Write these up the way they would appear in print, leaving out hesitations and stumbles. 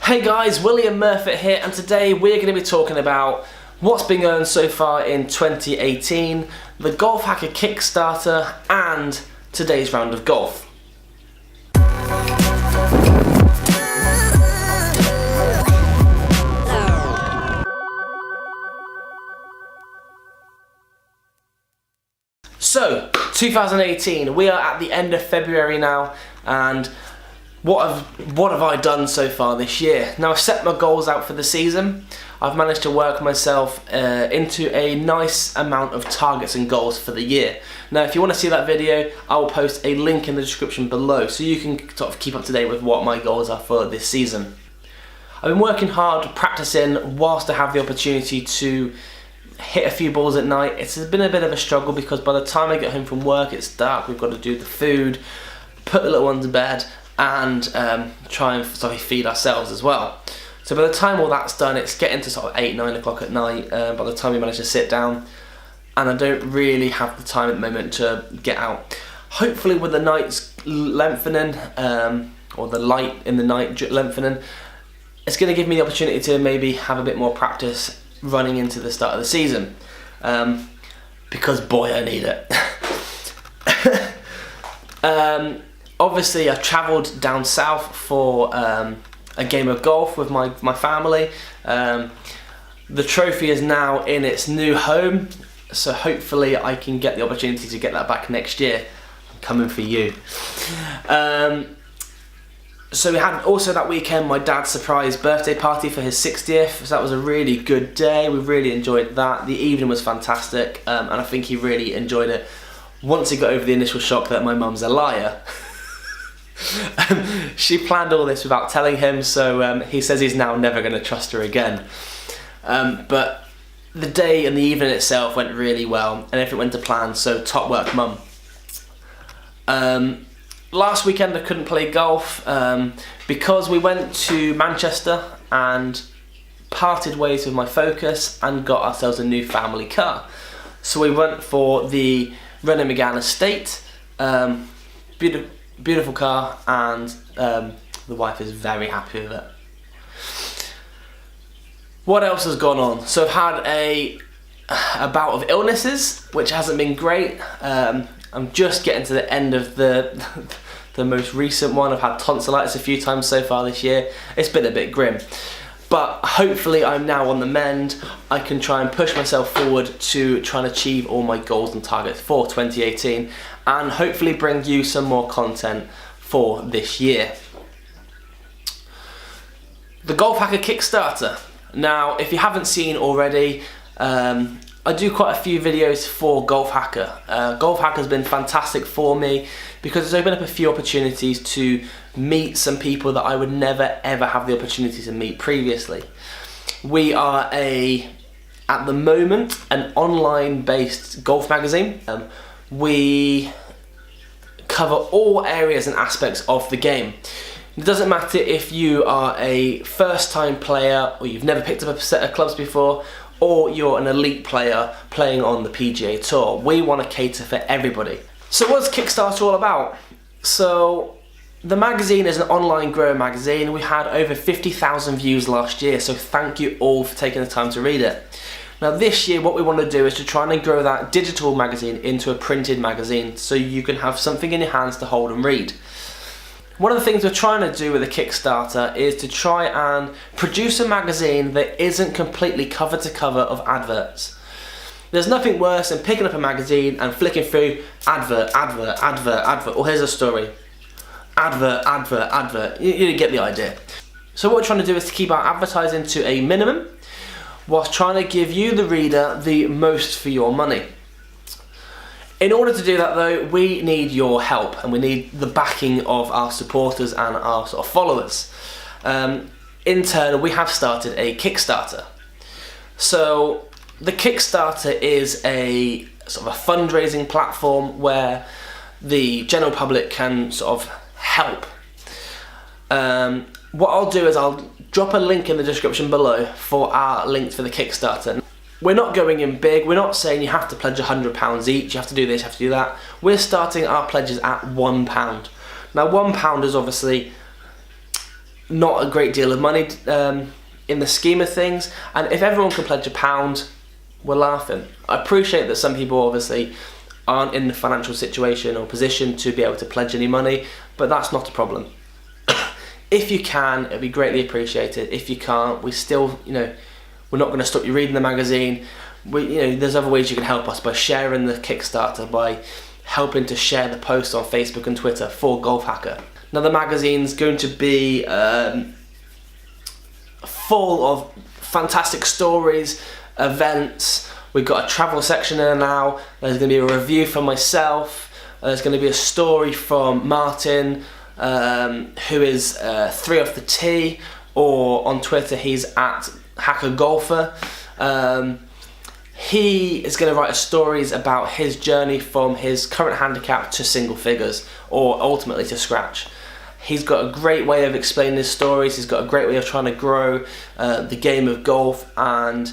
Hey guys, William Murfitt here, and today we're going to be talking about what's been going so far in 2018, the GolfHacker Kickstarter, and today's round of golf. So, 2018, we are at the end of February now, and what have I done so far this year? Now, I've set my goals out for the season. I've managed to work myself into a nice amount of targets and goals for the year. Now, if you want to see that video, I will post a link in the description below so you can sort of keep up to date with what my goals are for this season. I've been working hard, practicing whilst I have the opportunity to hit a few balls at night. It's been a bit of a struggle because by the time I get home from work, it's dark. We've got to do the food, put the little one to bed, and try and feed ourselves as well. So by the time all that's done, it's getting to sort of 8-9 o'clock at night by the time we manage to sit down, and I don't really have the time at the moment to get out. Hopefully with the nights lengthening, or the light in the night lengthening, it's going to give me the opportunity to maybe have a bit more practice running into the start of the season, because boy, I need it. Obviously, I've travelled down south for a game of golf with my family. The trophy is now in its new home, so hopefully I can get the opportunity to get that back next year. I'm coming for you. So we had also that weekend my dad's surprise birthday party for his 60th, so that was a really good day. We really enjoyed that. The evening was fantastic, and I think he really enjoyed it once he got over the initial shock that my mum's a liar. She planned all this without telling him, so he says he's now never going to trust her again. But the day and the evening itself went really well, and everything went to plan, so top work, mum. Last weekend I couldn't play golf because we went to Manchester and parted ways with my Focus and got ourselves a new family car. So we went for the Renault Megane Estate, beautiful car, and the wife is very happy with it. What else has gone on? So I've had a bout of illnesses, which hasn't been great. I'm just getting to the end of the most recent one. I've had tonsillitis a few times so far this year. It's been a bit grim, but hopefully I'm now on the mend. I can try and push myself forward to try and achieve all my goals and targets for 2018, and hopefully bring you some more content for this year. The GolfHacker Kickstarter. Now, if you haven't seen already, I do quite a few videos for GolfHacker. GolfHacker's been fantastic for me because it's opened up a few opportunities to meet some people that I would never ever have the opportunity to meet previously. We are at the moment, an online based golf magazine. We cover all areas and aspects of the game. It doesn't matter if you are a first time player or you've never picked up a set of clubs before, or you're an elite player playing on the PGA Tour. We want to cater for everybody. So what's Kickstarter all about? So the magazine is an online growing magazine. We had over 50,000 views last year, so thank you all for taking the time to read it. Now this year what we want to do is to try and grow that digital magazine into a printed magazine so you can have something in your hands to hold and read. One of the things we're trying to do with the Kickstarter is to try and produce a magazine that isn't completely cover to cover of adverts. There's nothing worse than picking up a magazine and flicking through advert, advert, advert, advert. Oh, here's a story. Advert, advert, advert. You get the idea. So what we're trying to do is to keep our advertising to a minimum whilst trying to give you, the reader, the most for your money. In order to do that though, we need your help and we need the backing of our supporters and our sort of followers. In turn, we have started a Kickstarter. So the Kickstarter is a sort of a fundraising platform where the general public can sort of help. What I'll do is I'll drop a link in the description below for our links for the Kickstarter. We're not going in big, we're not saying you have to pledge £100 each, you have to do this, you have to do that. We're starting our pledges at £1. Now £1 is obviously not a great deal of money in the scheme of things, and if everyone could pledge £1, we're laughing. I appreciate that some people obviously aren't in the financial situation or position to be able to pledge any money, but that's not a problem. If you can, it'd be greatly appreciated. If you can't, we still, we're not going to stop you reading the magazine. There's other ways you can help us by sharing the Kickstarter, by helping to share the post on Facebook and Twitter for GolfHacker. Now the magazine's going to be full of fantastic stories, events. We've got a travel section in there now. There's going to be a review from myself. There's going to be a story from Martin, who is 3 off the tee, or on Twitter he's at Hacker Golfer. He is going to write stories about his journey from his current handicap to single figures, or ultimately to scratch. He's got a great way of explaining his stories. He's got a great way of trying to grow the game of golf, and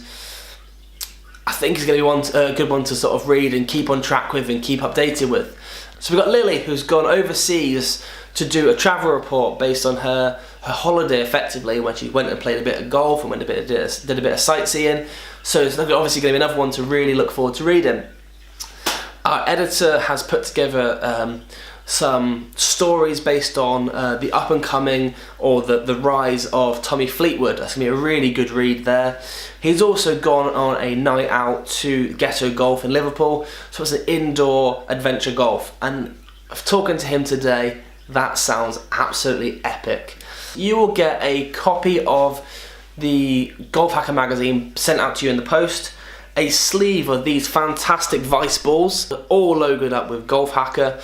I think he's going to be a good one to sort of read and keep on track with and keep updated with. So we've got Lily, who's gone overseas to do a travel report based on her holiday, effectively, when she went and played a bit of golf and did a bit of sightseeing. So it's obviously going to be another one to really look forward to reading. Our editor has put together some stories based on the up and coming or the rise of Tommy Fleetwood. That's going to be a really good read there. He's also gone on a night out to Ghetto Golf in Liverpool, so it's an indoor adventure golf, and talking to him today, that sounds absolutely epic. You will get a copy of the GolfHacker magazine sent out to you in the post, a sleeve of these fantastic Vice balls, all logoed up with GolfHacker.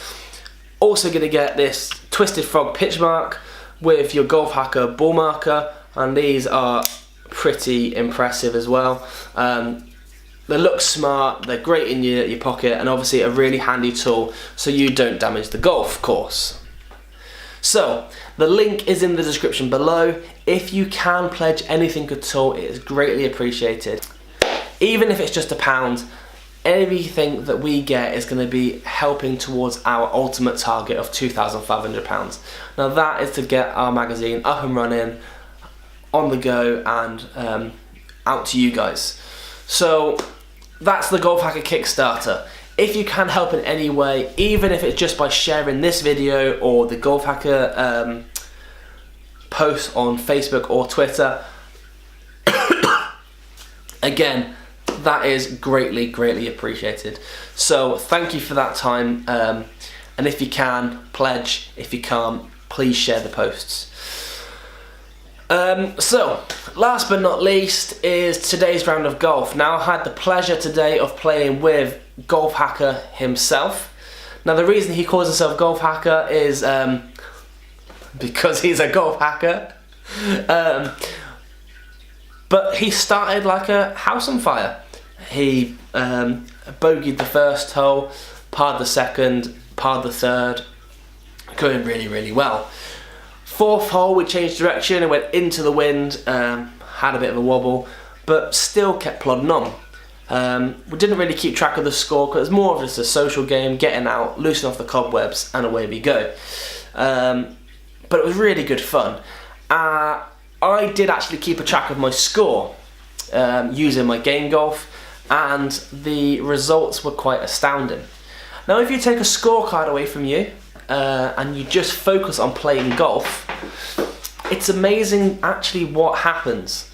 Also going to get this Twisted Frog pitch mark with your GolfHacker ball marker, and these are pretty impressive as well. They look smart, they're great in your pocket, and obviously a really handy tool so you don't damage the golf course. So, the link is in the description below. If you can pledge anything at all, it is greatly appreciated. Even if it's just £1, everything that we get is going to be helping towards our ultimate target of £2,500. Now that is to get our magazine up and running, on the go, and out to you guys. So that's the GolfHacker Kickstarter. If you can help in any way, even if it's just by sharing this video or the GolfHacker post on Facebook or Twitter, again, that is greatly appreciated. So thank you for that time, and if you can, pledge. If you can't, please share the posts. So last but not least is today's round of golf. Now I had the pleasure today of playing with GolfHacker himself. Now the reason he calls himself GolfHacker is because he's a golf hacker, but he started like a house on fire. He bogeyed the first hole, parred the second, parred the third, going really well. Fourth hole we changed direction and went into the wind, had a bit of a wobble, but still kept plodding on. We didn't really keep track of the score because it was more of just a social game, getting out, loosening off the cobwebs, and away we go. But it was really good fun. I did actually keep a track of my score using my game golf, and the results were quite astounding. Now if you take a scorecard away from you and you just focus on playing golf, it's amazing actually what happens.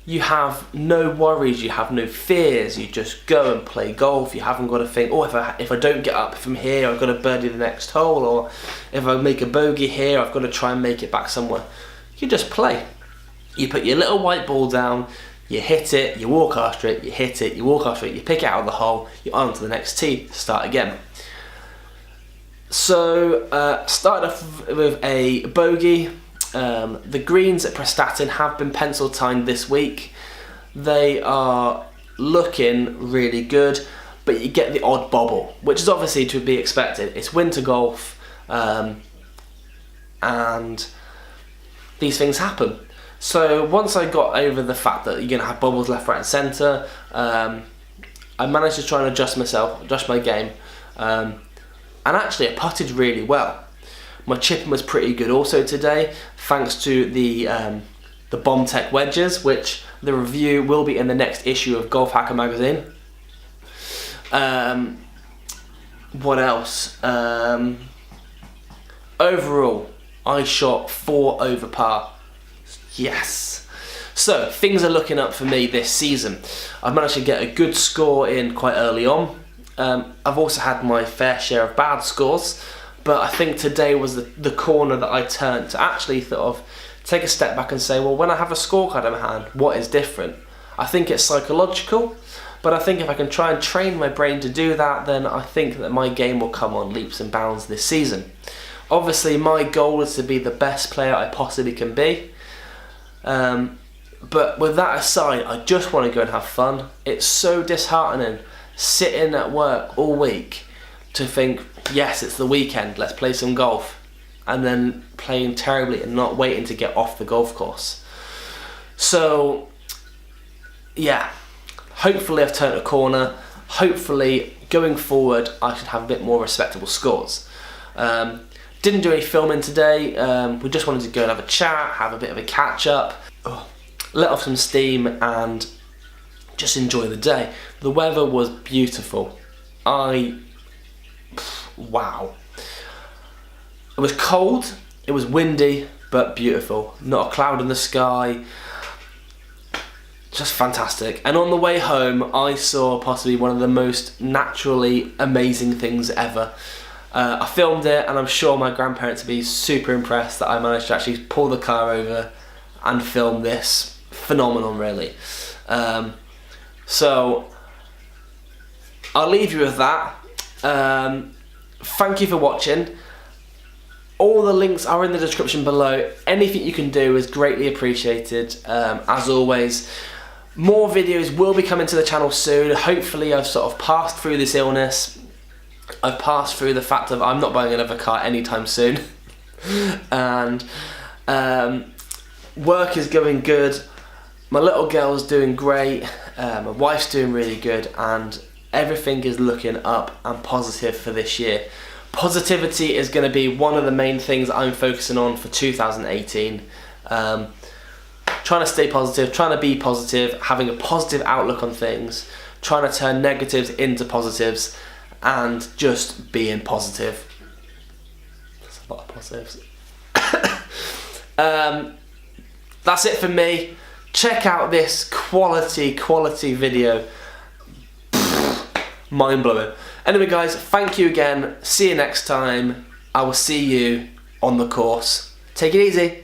You have no worries, you have no fears, you just go and play golf. You haven't got to think, oh, if I don't get up from here, I've got to birdie the next hole, or if I make a bogey here, I've got to try and make it back somewhere. You just play. You put your little white ball down, you hit it, you walk after it, you hit it, you walk after it, you pick it out of the hole, you're on to the next tee, start again. So, started off with a bogey. The greens at Prestatyn have been pencil timed this week. They are looking really good, but you get the odd bobble, which is obviously to be expected. It's winter golf, and these things happen. So once I got over the fact that you're going to have bobbles left, right and centre, I managed to try and adjust my game, and actually I putted really well. My chipping was pretty good also today, thanks to the Bomb Tech wedges, which the review will be in the next issue of GolfHacker Magazine. What else? Overall, I shot 4 over par. Yes. So things are looking up for me this season. I've managed to get a good score in quite early on. I've also had my fair share of bad scores, but I think today was the corner that I turned to actually sort of take a step back and say, well, when I have a scorecard in my hand, what is different? I think it's psychological, but I think if I can try and train my brain to do that, then I think that my game will come on leaps and bounds this season. Obviously, my goal is to be the best player I possibly can be. But with that aside, I just want to go and have fun. It's so disheartening sitting at work all week to think, yes, it's the weekend, let's play some golf, and then playing terribly and not waiting to get off the golf course. So yeah, hopefully I've turned a corner. Hopefully going forward I should have a bit more respectable scores. Didn't do any filming today. We just wanted to go and have a chat, have a bit of a catch up, let off some steam and just enjoy the day. The weather was beautiful. Wow. It was cold, it was windy, but beautiful. Not a cloud in the sky. Just fantastic. And on the way home, I saw possibly one of the most naturally amazing things ever. I filmed it, and I'm sure my grandparents would be super impressed that I managed to actually pull the car over and film this. Phenomenal, really. So I'll leave you with that. Thank you for watching. All the links are in the description below. Anything you can do is greatly appreciated. As always, more videos will be coming to the channel soon. Hopefully I've sort of passed through this illness. I've passed through the fact of I'm not buying another car anytime soon. And work is going good. My little girl's doing great. My wife's doing really good, and everything is looking up and positive for this year. Positivity is going to be one of the main things I'm focusing on for 2018. Trying to stay positive, trying to be positive, having a positive outlook on things, trying to turn negatives into positives, and just being positive. That's a lot of positives. That's it for me. Check out this quality video. Mind-blowing. Anyway guys, thank you again. See you next time. I will see you on the course. Take it easy.